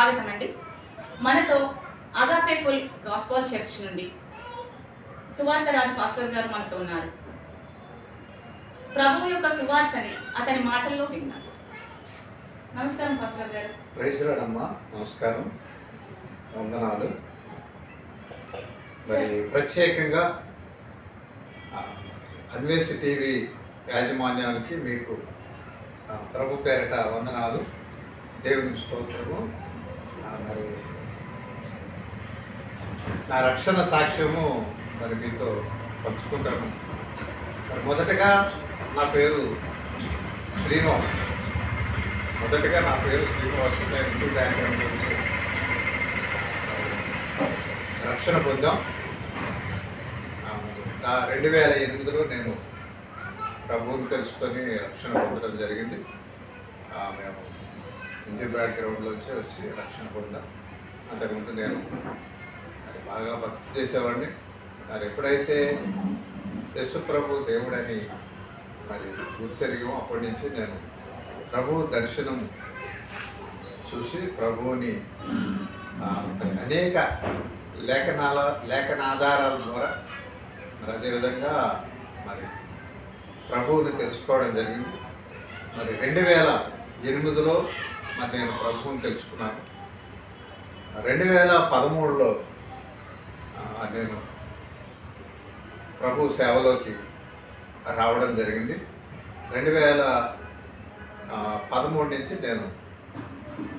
స్వాగతం అండి. మనతో అగాపే ఫుల్ గాస్పల్ చర్చ్ నుండి సువార్త రాజు పాస్టర్ గారు మనతో ఉన్నారు. ప్రభు యొక్క సువార్తని అతని మాటల్లో విన్నాం. నమస్కారం పాస్టర్ గారు. ప్రైజ్ లార్డ్ అమ్మా, నమస్కారం, వందనాలు. మరి ప్రత్యేకంగా అన్వేషి టీవీ యాజమాన్యానికి మీకు ప్రభు పేరిట వందనాలు, దేవుని స్తోత్రము. మరి నా రక్షణ సాక్ష్యము మరి మీతో పంచుకుంటాను. మరి మొదటగా నా పేరు శ్రీనివాస్. నేను ఇంటి బ్యాంక్ నుంచి రక్షణ పొందాం. 2008లో నేను ప్రభువుని తెలుసుకొని రక్షణ పొందడం జరిగింది. మేము హిందీ బ్యాక్గ్రౌండ్లోంచి వచ్చి రక్షణ పొందాం. అంతకుముందు నేను బాగా భక్తి చేసేవాడిని. మరి ఎప్పుడైతే యేసు ప్రభు దేవుడని మరి గుర్తెరిగామో అప్పటి నుంచి నేను ప్రభు దర్శనం చూసి ప్రభువుని అనేక లేఖనాధారాల ద్వారా మరి అదేవిధంగా మరి ప్రభువుని తెలుసుకోవడం జరిగింది. మరి 2008లో మరి నేను ప్రభువుని తెలుసుకున్నాను. 2013లో నేను ప్రభు సేవలోకి రావడం జరిగింది. 2013 నుంచి నేను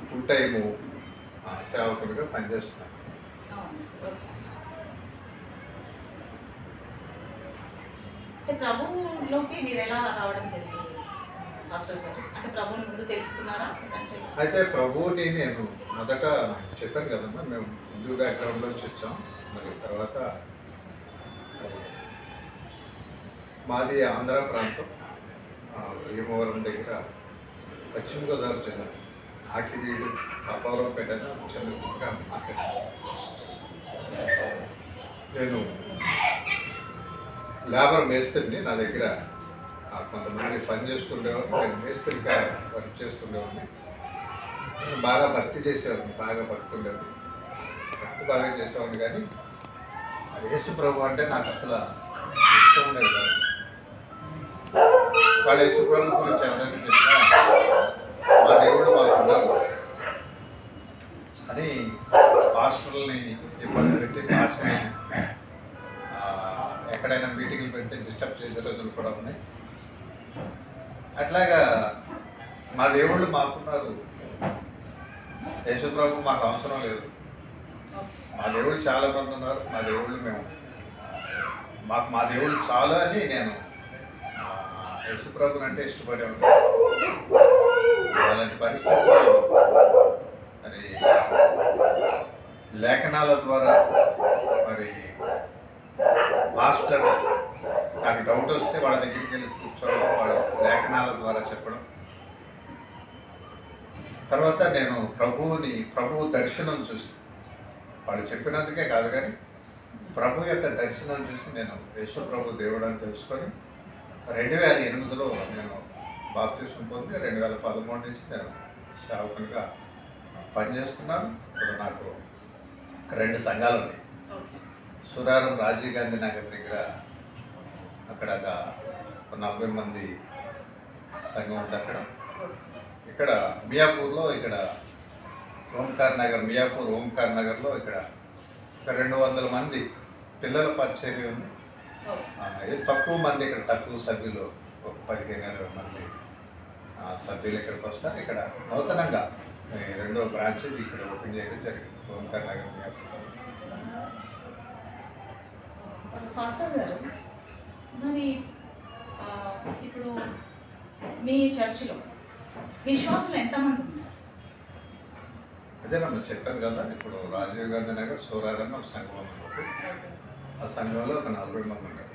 ఫుల్ టైము సేవకుడిగా పనిచేస్తున్నాను. అంటే ప్రభువులోకి మీరు ఎలా రావడం జరిగింది పాస్టర్ గారు? అంటే ప్రభువుని ముందు తెలుసుకున్నారా? అయితే ప్రభువుని నేను మొదట చెప్పాను కదమ్మా, మేము హిందూ బ్యాక్గ్రౌండ్లోంచి వచ్చాం. మరి తర్వాత మాది ఆంధ్ర ప్రాంతం, భీమవరం దగ్గర, పశ్చిమ గోదావరి జిల్లా, ఆకివీడు, అప్పారావుపేట చిన్న మార్కెట్. నేను లేబర్ మేస్త్రిని. నా దగ్గర కొంతమంది పని చేస్తుండేవారు. నేను మేస్త్రిగా వర్క్ చేస్తుండేవాడిని. నేను బాగా భక్తి చేసేవాడిని, బాగా భక్తి ఉండేది, భక్తి బాగా చేసేవాడిని. కానీ యేసు ప్రభు అంటే నాకు అసలు ఇష్టం ఉండేది కాదు. వాళ్ళ యేసు ప్రభు గురించి ఎవరైనా చెప్పినా మా దేవుడు మాకు ఉన్నారు అని పాస్టర్ని ఇబ్బంది పెట్టి పాస్టర్ని ఎక్కడైనా మీటింగ్లు పెడితే డిస్టర్బ్ చేసే రోజులు కూడా ఉన్నాయి. అట్లాగా మా దేవుళ్ళు మాకున్నారు, యేసు ప్రభు మాకు అవసరం లేదు. మా దేవుళ్ళు చాలా మంది ఉన్నారు, మా దేవుళ్ళు మా దేవుళ్ళు చాలు అని నేను యేసు ప్రభుని అంటే ఇష్టపడే ఉంటాను. అలాంటి పరిస్థితుల్లో మరి లేఖనాల ద్వారా మరి పాస్టర్ నాకు డౌట్ వస్తే వాళ్ళ దగ్గరికి వెళ్ళి కూర్చోవడం, వాళ్ళ లేఖనాల ద్వారా చెప్పడం. తర్వాత నేను ప్రభువు దర్శనం చూసి, వాళ్ళు చెప్పినందుకే కాదు కానీ ప్రభు యొక్క దర్శనం చూసి నేను యేసు ప్రభు దేవుడు అని తెలుసుకొని 2008లో నేను బాప్తిస్మం పొంది 2013 నుంచి నేను సేవకునిగా పనిచేస్తున్నాను. ఇప్పుడు నాకు 2 సంఘాలు ఉన్నాయి. సురారం రాజీవ్ గాంధీ నగర్ దగ్గర అక్కడ 40 మంది సంఘం ఉంది అక్కడ. ఇక్కడ మియాపూర్లో, ఇక్కడ మియాపూర్ ఓంకార్ నగర్లో ఇక్కడ 200 మంది పిల్లల పరిచర్య ఉంది. ఇది తక్కువ మంది, ఇక్కడ తక్కువ సభ్యులు, ఒక 15-20 మంది సభ్యులు ఇక్కడికి వస్తారు. ఇక్కడ నూతనంగా 2వ బ్రాంచ్ ఇక్కడ ఓపెన్ చేయడం జరిగింది, ఓంకార్ నగర్ మియాపూర్. పాస్టర్ గారు, మరి ఇప్పుడు మీ చర్చిలో విశ్వాసులు ఎంతమంది ఉన్నారు? అదేనమ్మా చెప్పాను కదా, ఇప్పుడు రాజీవ్ గాంధీ నగర్ సూరారన్న ఒక సంఘం ఉన్నప్పుడు ఆ సంఘంలో ఒక 40 మంది ఉంటారు.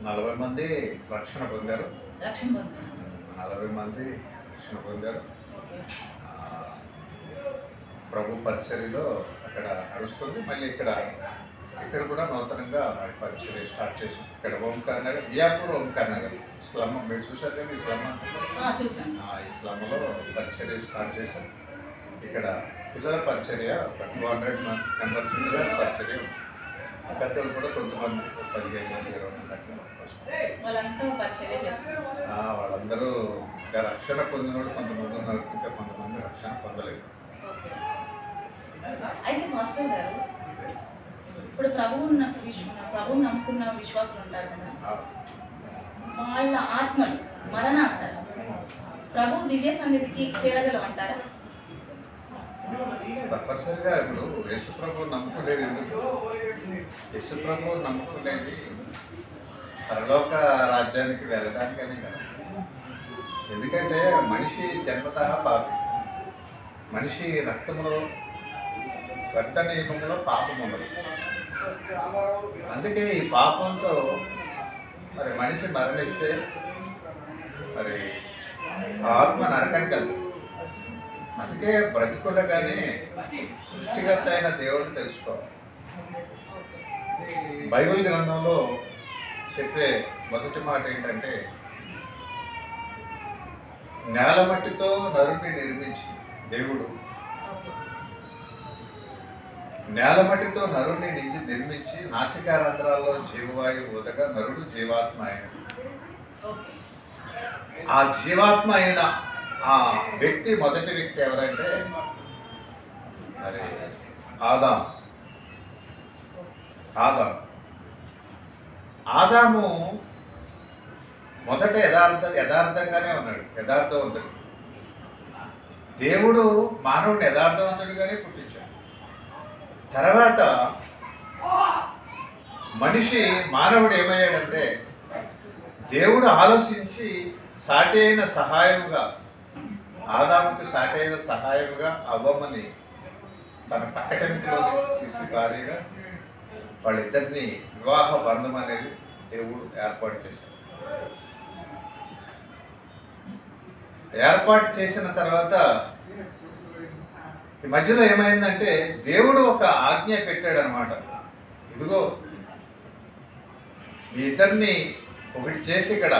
40 మంది రక్షణ పొందారు. 40 మంది రక్షణ పొందారు. ప్రభు పరిచర్యలో అక్కడ నడుస్తుంది. మళ్ళీ ఇక్కడ కూడా నూతనంగా పరిచర్య స్టార్ట్ చేసాం. ఇక్కడ ఓంకార్ నగర్, మియాపూర్ ఓంకార్ నగర్ స్లమ్, మీరు చూసారు కదా ఈ స్లమ్ అంతా, ఈ స్లమ్లో పరిచర్య స్టార్ట్ చేశాం. ఇక్కడ పిల్లల పరిచర్య ఒక 200 మెంబర్స్ మీద పరిచర్య ఉంది. పెద్దలు కూడా కొంతమంది 15 మంది 20 మంది అట్లా వస్తారు. వాళ్ళంతా పరిచర్య చేస్తారు. వాళ్ళందరూ ఇంకా రక్షణ పొందినోడు కొంతమంది ఉన్నారు, ఇంకా కొంతమంది రక్షణ పొందలేదు. ఓకే. అయితే మాస్టర్ గారు, ఇప్పుడు ప్రభువుని నమ్ముకున్న విశ్వాసులు ఉంటారు కదా, వాళ్ళ ఆత్మలు మరణాంతరం ప్రభు దివ్య సన్నిధికి చేరగలవంటారా? తప్పనిసరిగా ఇప్పుడు యేసుప్రభు నమ్ముకునేది ఎందుకు? యేసుప్రభు నమ్ముకునేది పరలోక రాజ్యానికి వెళ్ళడానికనే కదా. ఎందుకంటే మనిషి జన్మతః పాపి. మనిషి రక్తంలో రక్త నియమంలో పాపం ఉండదు. అందుకే ఈ పాపంతో మరి మనిషి మరణిస్తే మరి ఆత్మ నరకానికి వెళ్తుంది. అందుకే బ్రతికుండగానే సృష్టికర్త అయిన దేవుడిని తెలుసుకోవాలి. బైబిల్ గ్రంథంలో చెప్పే మొదటి మాట ఏంటంటే, నేలమట్టితో నరుని నిర్మించి దేవుడు నేలమట్టితో నరుని నిర్మించి నాసికారంధ్రాల్లో జీవవాయువు వదగా నరుడు జీవాత్మ అయిన ఆ జీవాత్మ అయిన ఆ వ్యక్తి మొదటి వ్యక్తి ఎవరంటే మరి ఆదాము మొదట యథార్థంగానే ఉన్నాడు, యథార్థవంతుడు. దేవుడు మానవుడిని యథార్థవంతుడిగానే పుట్టించాడు. తర్వాత మానవుడు ఏమయ్యాడంటే, దేవుడు ఆలోచించి సాటి అయిన సహాయముగా ఆదాముకి సాటి అయిన సహాయముగా అవ్వమని తన పక్కటెంట్లో చేసి భార్యగా వాళ్ళిద్దరిని వివాహ బంధం అనేది దేవుడు ఏర్పాటు చేశాడు. ఏర్పాటు చేసిన తర్వాత ఈ మధ్యలో ఏమైందంటే, దేవుడు ఒక ఆజ్ఞ పెట్టాడు అనమాట. ఇదిగో మీ ఇద్దరిని ఒకటి చేసి ఇక్కడ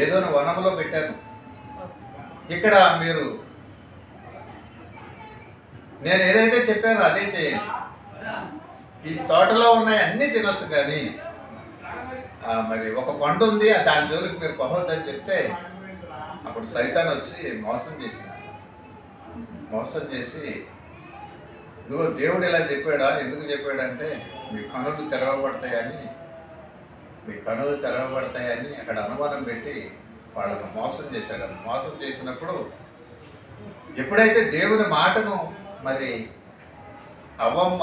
ఏదో వనంలో పెట్టాను, ఇక్కడ మీరు నేను ఏదైతే చెప్పానో అదే చేయండి. ఈ తోటలో ఉన్నాయి అన్నీ తినొచ్చు, కానీ మరి ఒక పండు ఉంది దాని జోలికి మీరు పోవద్దని చెప్తే అప్పుడు సైతాన్ వచ్చి మోసం చేసి ఇదిగో దేవుడు ఇలా చెప్పాడా, ఎందుకు చెప్పాడంటే మీ కనులు తెరవబడతాయని అక్కడ అనుమానం పెట్టి వాళ్ళకు మోసం చేశాడు. మోసం చేసినప్పుడు ఎప్పుడైతే దేవుని మాటను మరి అవ్వమ్మ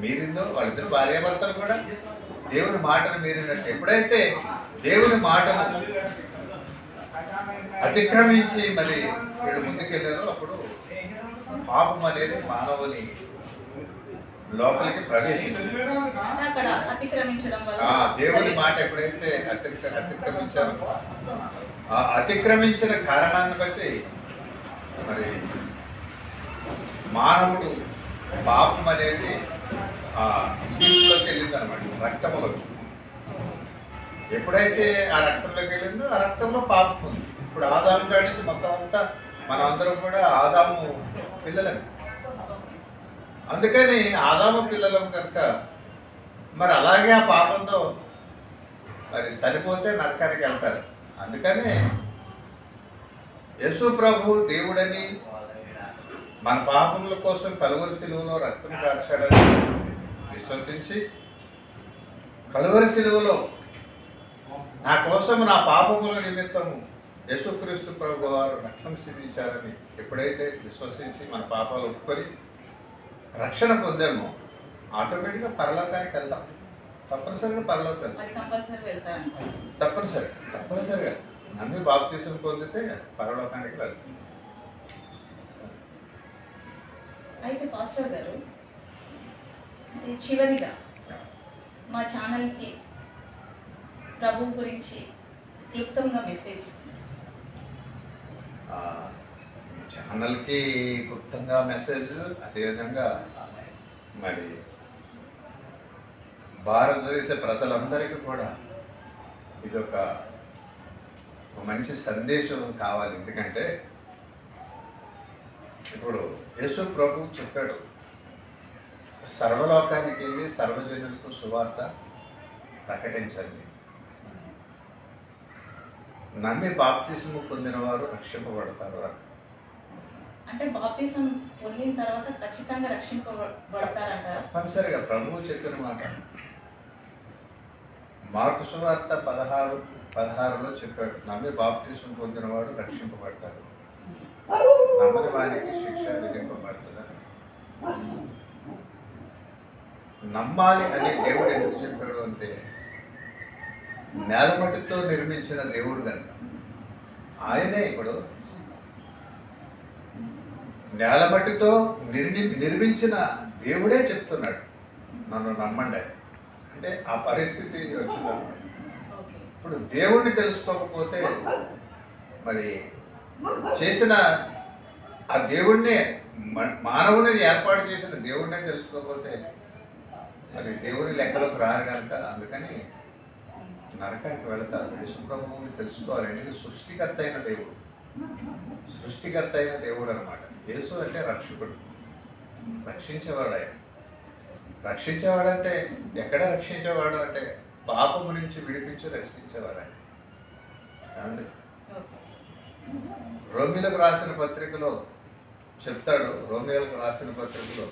మీరిందో, వాళ్ళిద్దరు భార్యాభర్తలు కూడా దేవుని మాటను మీరినట్టు ఎప్పుడైతే దేవుని మాటను అతిక్రమించి మరి వీళ్ళు ముందుకెళ్ళారో అప్పుడు పాపం అనేది మానవుని లోపలికి ప్రవేశించింది. దేవుని మాట ఎప్పుడైతే అతిక్రమించారో ఆ అతిక్రమించిన కారణాన్ని బట్టి మరి మానవుడు పాపం అనేది ఆ జీన్స్లోకి వెళ్ళింది అనమాట, రక్తంలోకి. ఎప్పుడైతే ఆ రక్తంలోకి వెళ్ళిందో ఆ రక్తంలో పాపం ఉంది. ఇప్పుడు ఆదాము కాడి నుంచి మొత్తం అంతా మనం అందరం కూడా ఆదాము పిల్లలని. అందుకని ఆదాము పిల్లలం కనుక మరి అలాగే ఆ పాపంతో మరి చనిపోతే నరకానికి వెళ్తారు. అందుకనే యేసు ప్రభు దేవుడని మన పాపముల కోసం కలువరి సిలువలో రక్తం కార్చాడని విశ్వసించి కలువరి సిలువలో నా కోసం నా పాపముల నిమిత్తము యేసుక్రీస్తు ప్రభు వారు రక్తం సిద్ధించారని ఎప్పుడైతే విశ్వసించి మన పాపాలు ఒప్పుకొని రక్షణ పొందామో ఆటోమేటిక్గా పరలోకానికి వెళ్తాం. తప్పనిసరిగా పరలోకానికి వెళ్తాం. తప్పనిసరిగా నమ్మి బాప్తీసం పొందితే పరలోకానికి వెళ్తాం. అయితే పాస్టర్ గారు, చివరిగా మా ఛానల్కి ప్రభు గురించి క్లుప్తంగా మెసేజ్. ఛానల్కి క్లుప్తంగా మెసేజ్, అదేవిధంగా మరి భారతదేశ ప్రజలందరికీ కూడా ఇదొక మంచి సందేశం కావాలి. ఎందుకంటే ఇప్పుడు యేసు ప్రభు చెప్పాడు, సర్వలోకానికి వెళ్ళి సర్వజనులకు సువార్త ప్రకటించండి. నమ్మి బాప్తిస్ము పొందిన వారు రక్షింపబడతారు. అంటే బాప్తిజం పొందిన తర్వాత ఖచ్చితంగా రక్షింపబడతారంటారా? తప్పనిసరిగా ప్రభువు చెప్పిన మాట. మార్కు సువార్త 16:16లో చెప్పాడు, నమ్మి బాప్తిస్ము పొందినవాడు రక్షింపబడతాడు, నమ్మని వారికి శిక్ష విధింపబడుతుందని. నమ్మాలి అని దేవుడు ఎందుకు చెప్పాడు అంటే, నేలమట్టితో నిర్మించిన దేవుడు కనుక. ఆయనే ఇప్పుడు నేలమట్టితో నిర్మించిన దేవుడే చెప్తున్నాడు, నన్ను నమ్మండి అని. అంటే ఆ పరిస్థితి వచ్చిందన్నమాట. ఇప్పుడు దేవుణ్ణి తెలుసుకోకపోతే మరి చేసిన ఆ దేవుణ్ణే, మానవుని ఏర్పాటు చేసిన దేవుణ్ణే తెలుసుకోకపోతే మరి దేవుని లెక్కలోకి రారు కనుక అందుకని నరకానికి వెళతారు. యేసు ప్రభువుని తెలుసుకోవాలి. ఎందుకంటే సృష్టికర్త అయిన దేవుడు, సృష్టికర్త అయిన దేవుడు అనమాట. యేసు అంటే రక్షకుడు, రక్షించేవాడు. ఆయన రక్షించేవాడంటే ఎక్కడ రక్షించేవాడు అంటే పాపము నుంచి విడిపించి రక్షించేవాడు ఆయన. ఏమండి, రోమిలకు రాసిన పత్రికలో చెప్తాడు, రోమిలకు రాసిన పత్రికలో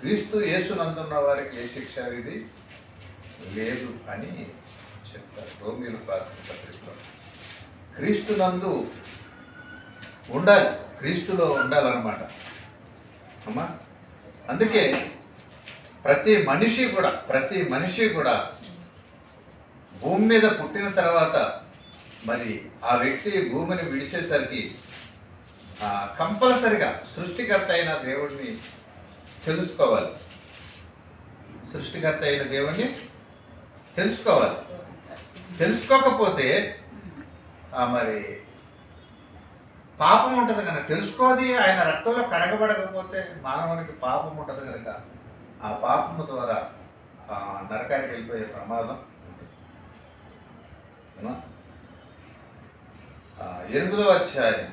క్రీస్తు యేసునందున్న వారికి ఏ శిక్ష విధి లేదు అని చెప్తారు. రోమిలకు రాసిన పత్రికలో క్రీస్తునందు ఉండాలి, క్రీస్తులో ఉండాలన్నమాట అమ్మా. అందుకే ప్రతి మనిషి కూడా భూమి మీద పుట్టిన తర్వాత మరి ఆ వ్యక్తి భూమిని విడిచేసరికి కంపల్సరిగా సృష్టికర్త అయిన దేవుడిని తెలుసుకోవాలి. సృష్టికర్త అయిన దేవుణ్ణి తెలుసుకోవాలి. తెలుసుకోకపోతే మరి పాపం ఉంటుంది కనుక, తెలుసుకోది ఆయన రక్తంలో కడగబడకపోతే మానవునికి పాపం ఉంటుంది కనుక ఆ పాపము ద్వారా నరకానికి వెళ్ళిపోయే ప్రమాదం ఉంటుంది. 8వ అధ్యాయం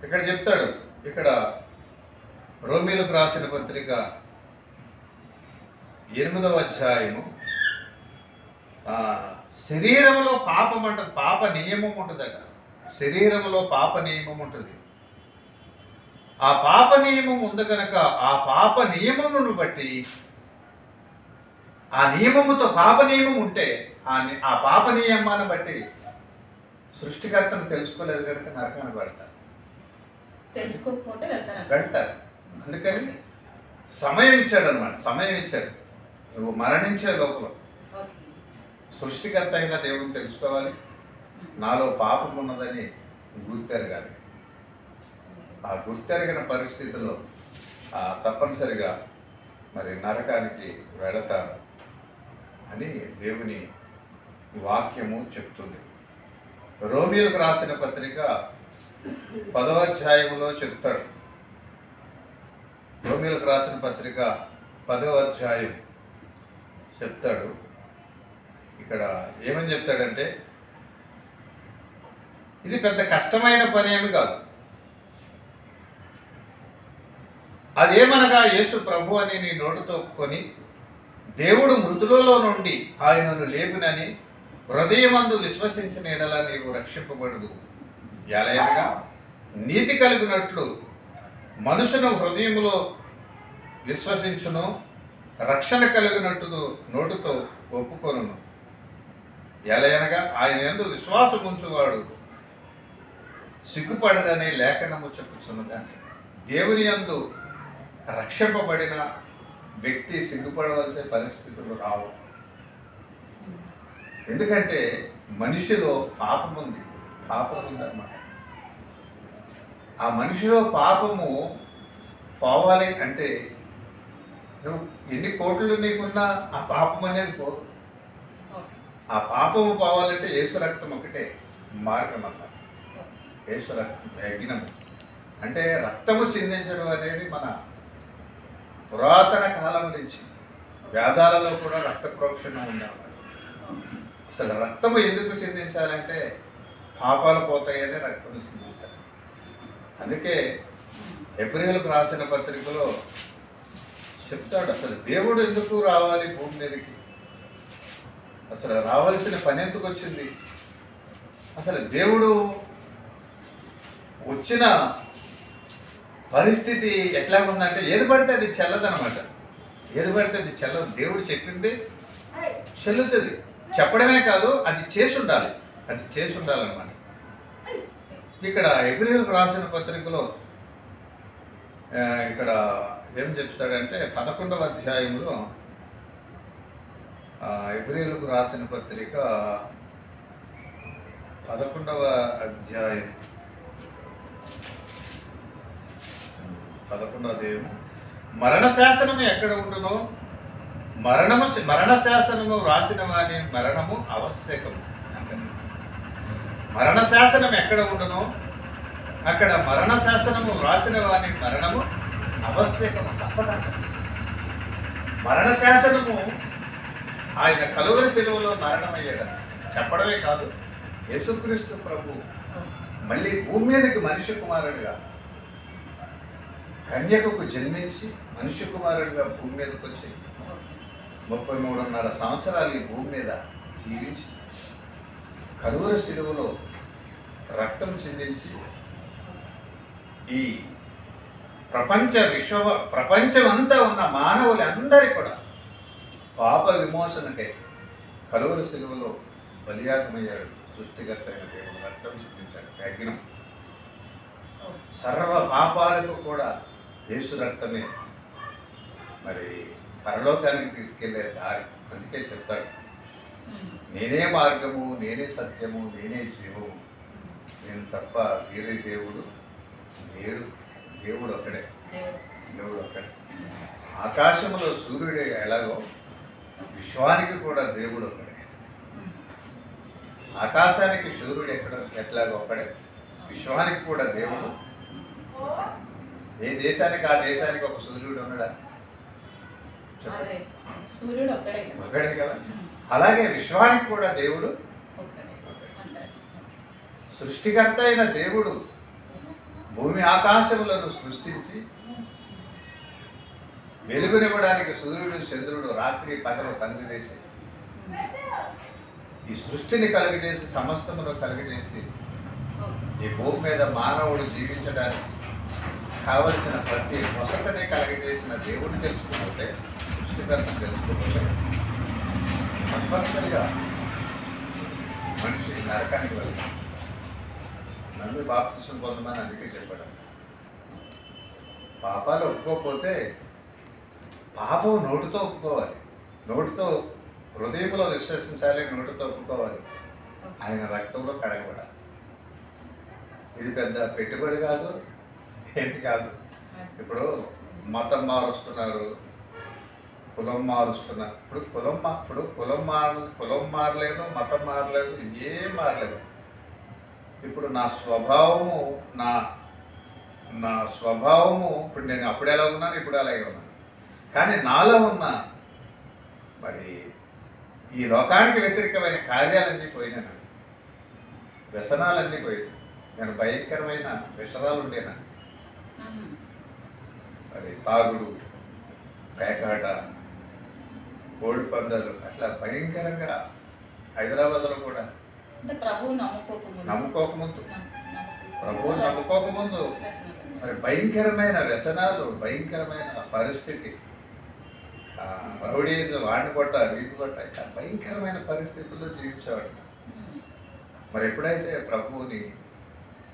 ఇక్కడ చెప్తాడు. ఇక్కడ రోమీలకు రాసిన పత్రిక 8వ అధ్యాయము శరీరంలో పాపం ఉంటుంది, పాప నియమం ఉంటుందట. శరీరంలో పాప నియమం ఉంటుంది. ఆ పాప నియమం ఉంది కనుక ఆ పాప నియమమును బట్టి, ఆ నియమముతో పాప నియమం ఉంటే ఆ పాప నియమాన్ని బట్టి సృష్టికర్తను తెలుసుకోలేదు కనుక నరకాన్ని పడతారు, తెలుసుకోకపోతే వెళ్తారు. అందుకని సమయం ఇచ్చాడు అనమాట. సమయం ఇచ్చాడు, నువ్వు మరణించే లోపల సృష్టికర్త అయిన దేవుని తెలుసుకోవాలి, నాలో పాపం ఉన్నదని గుర్తెరగాలి. ఆ గుర్తెరిగిన పరిస్థితిలో తప్పనిసరిగా మరి నరకానికి వెళతారు అని దేవుని వాక్యము చెప్తుంది. రోమీలకు రాసిన పత్రిక 10వ అధ్యాయంలో చెప్తాడు. రోమీలకు రాసిన పత్రిక 10వ అధ్యాయం చెప్తాడు. ఇక్కడ ఏమని చెప్తాడంటే, ఇది పెద్ద కష్టమైన పని ఏమి కాదు. అదేమనగా యేసు ప్రభు అని నీ నోటితో ఒప్పుకొని దేవుడు మృతులలో నుండి ఆయనను లేపునని హృదయమందు విశ్వసించిన ఎడల నీవు రక్షింపబడదు. ఎలయనగా నీతి కలిగినట్లు మనుషును హృదయములో విశ్వసించును, రక్షణ కలిగినట్టు నోటితో ఒప్పుకొనును. ఎలయనగా ఆయన యందు విశ్వాసం ఉంచువాడు సిగ్గుపడడనే లేఖనము చెప్పుచున్నదా. దేవుని యందు రక్షింపబడిన వ్యక్తి సిగ్గుపడవలసిన పరిస్థితులు రావు. ఎందుకంటే మనిషిలో పాపం ఉందన్నమాట. ఆ మనిషిలో పాపము పోవాలి అంటే నువ్వు ఎన్ని కోట్లు నీకున్నా ఆ పాపం అనేది పోదు. ఆ పాపము పోవాలంటే యేసు రక్తం ఒకటే మార్గం అన్నమాట. యేసు రక్తం యజ్ఞం అంటే రక్తము చిందించడం అనేది మన పురాతన కాలం నుంచి వేదాలలో కూడా రక్త ప్రోక్షణ ఉండేవాడు. అసలు రక్తము ఎందుకు చిందించాలంటే పాపాలు పోతాయని రక్తం చిందిస్తారు. అందుకే హెబ్రీయులకు రాసిన పత్రికలో చెప్తాడు, అసలు దేవుడు ఎందుకు రావాలి భూమి మీదకి, అసలు రావాల్సిన పని ఎందుకు వచ్చింది, అసలు దేవుడు వచ్చిన పరిస్థితి ఎట్లా ఉందంటే ఏది పడితే అది చెల్లదనమాట. ఏది పడితే అది చెల్లదు. దేవుడు చెప్పింది చెల్లుతుంది. చెప్పడమే కాదు, అది చేసి ఉండాలి. అది చేసి ఉండాలన్నమాట. ఇక్కడ హెబ్రీయులకు రాసిన పత్రికలో ఇక్కడ ఏం చెప్తాడంటే 11వ అధ్యాయంలో హెబ్రీయులకు రాసిన పత్రిక 11వ అధ్యాయం 11వ అధ్యాయం, మరణ శాసనము ఎక్కడ ఉండునో మరణ శాసనము రాసిన వాని మరణము ఆవశ్యకము. మరణ శాసనం ఎక్కడ ఉండునో అక్కడ మరణ శాసనము రాసిన వాని మరణము ఆవశ్యకము, తప్పదంట. మరణ శాసనము ఆయన కలువరి శిలువలో మరణమయ్యాడు చెప్పడమే కాదు, యేసుక్రీస్తు ప్రభు మళ్ళీ భూమి మీదకి మనిషి కుమారుడిగా కన్యకకు జన్మించి మనిషి కుమారుడిగా భూమి మీదకి వచ్చి 33.5 సంవత్సరాలు ఈ భూమి మీద జీవించి కలువరి శిలువలో రక్తం చిందించి ఈ ప్రపంచమంతా ఉన్న మానవులందరి కూడా పాప విమోచనకై కలువరి శిలువలో బలియాగమయ్యాడు. సృష్టికర్త అయిన దేవుడు రక్తం చిందించాడు. యజ్ఞం సర్వ పాపాలకు కూడా యేసు రక్తమే మరి పరలోకానికి తీసుకెళ్లే దారి. అందుకే చెప్తాడు, నేనే మార్గము, నేనే సత్యము, నేనే జీవము, నేను తప్ప వేరే దేవుడు లేడు. దేవుడు ఒక్కడే. దేవుడు ఒక్కడే. ఆకాశంలో సూర్యుడు ఎలాగో విశ్వానికి కూడా దేవుడు ఒక్కడే. ఆకాశానికి సూర్యుడు ఎట్లాగో ఒక్కడే, విశ్వానికి కూడా దేవుడు. ఏ దేశానికి ఆ దేశానికి ఒక సూర్యుడు ఉన్నాడా? సూర్యుడు ఒకడే కదా. అలాగే విశ్వానికి కూడా దేవుడు సృష్టికర్త అయిన దేవుడు భూమి ఆకాశములను సృష్టించి వెలుగునివ్వడానికి సూర్యుడు చంద్రుడు రాత్రి పగలు కలుగజేసి ఈ సృష్టిని కలుగజేసి సమస్తమును కలుగజేసి ఈ భూమి మీద మానవుడు జీవించడానికి కావలసిన ప్రతి వసతిని కలుగజేసిన దేవుడిని తెలుసుకోకపోతే, సృష్టికర్తను తెలుసుకోకపోతే తప్పనిసరిగా మనిషి నరకానికి వెళ్తాడు. నమ్మి బాప్తిసం పొందమని అందుకే చెప్పాడు. పాపాలు ఒప్పుకోకపోతే పాపం నోటితో ఒప్పుకోవాలి, నోటితో హృదయంలో విశ్వసించాలి, నోటితో ఒప్పుకోవాలి, ఆయన రక్తంలో కడగబడాలి. ఇది పెద్ద పెట్టుబడి కాదు, ఏంటి కాదు. ఇప్పుడు మతం మారుస్తున్నారు, కులం మారుస్తున్నారు. ఇప్పుడు కులం మారలేదు, మతం మారలేదు, ఏం మారలేదు. ఇప్పుడు నా స్వభావము ఇప్పుడు నేను అప్పుడు ఎలా ఉన్నాను, ఇప్పుడు అలాగే ఉన్నాను. కానీ నాలో ఉన్న మరి ఈ లోకానికి వ్యతిరేకమైన కార్యాలన్నీ పోయినాను, వ్యసనాలన్నీ పోయినాయి. నేను భయంకరమైన వ్యసనాలు ఉండేనా, మరి తాగుడు, పేకాట, కోడి పందాలు, అట్లా భయంకరంగా హైదరాబాద్లో కూడా ప్రభువుని నమ్ముకోకముందు మరి భయంకరమైన వ్యసనాలు, భయంకరమైన పరిస్థితి, రౌడీజం, వాడిని కొట్ట, వీటి కొట్ట, ఇట్లా భయంకరమైన పరిస్థితుల్లో జీవించేవాడు. మరి ఎప్పుడైతే ప్రభువుని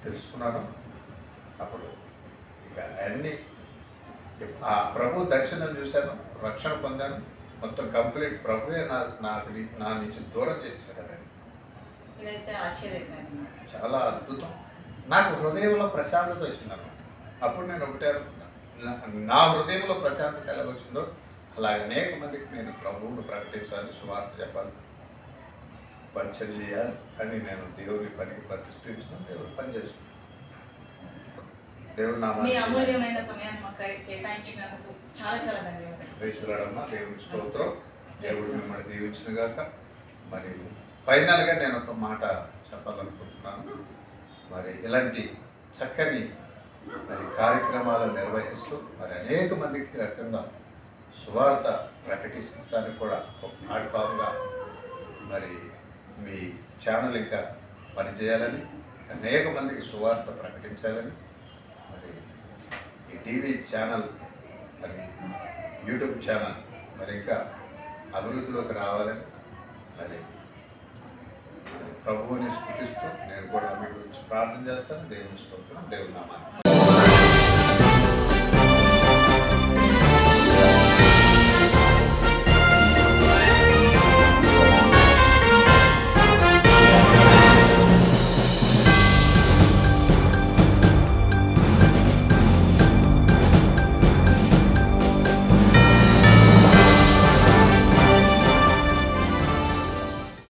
తెలుసుకున్నానో అప్పుడు ఇక అన్నీ ఆ ప్రభు దర్శనం చూశాను, రక్షణ పొందాను, మొత్తం కంప్లీట్ ప్రభువే నా నుంచి దూరం చేసేసాడు. చాలా అద్భుతం. నాకు హృదయంలో ప్రశాంతత వచ్చిందన్నమాట. అప్పుడు నేను ఒకటే అనుకున్నాను, నా హృదయంలో ప్రశాంతత ఎలాగొచ్చిందో అలాగే అనేక మందికి నేను ప్రభువును ప్రకటించాలి, సువార్త చెప్పాలి, పరిచయం చేయాలి అని నేను దేవుని పనికి ప్రతిష్ఠించుకుని దేవుడు పని చేస్తున్నాను. దేవుడు మీ అమూల్యమైన సమయాన్ని మాకు కేటాయించినందుకు చాలా చాలా ధన్యవాదాలు. ప్రేక్షకులమ్మా, దేవుని స్తోత్రం. దేవుడు మిమ్మల్ని దీవించిన గాక. మరి ఫైనల్గా నేను ఒక మాట చెప్పాలనుకుంటున్నాను. మరి ఇలాంటి చక్కని మరి కార్యక్రమాలు నిర్వహిస్తూ మరి అనేక మందికి రకంగా సువార్త ప్రకటించడానికి కూడా ఒక ప్లాట్ఫామ్గా మరి మీ ఛానల్ ఇంకా పనిచేయాలని, అనేక మందికి సువార్త ప్రకటించాలని, మరి ఈ టీవీ ఛానల్ మరి యూట్యూబ్ ఛానల్ మరి ఇంకా అభివృద్ధిలోకి రావాలని మరి ప్రభువుని స్తుతిస్తూ నేను కూడా మీ గురించి ప్రార్థన చేస్తాను. దేవుని స్తోత్రం, దేవుని నామాన్ని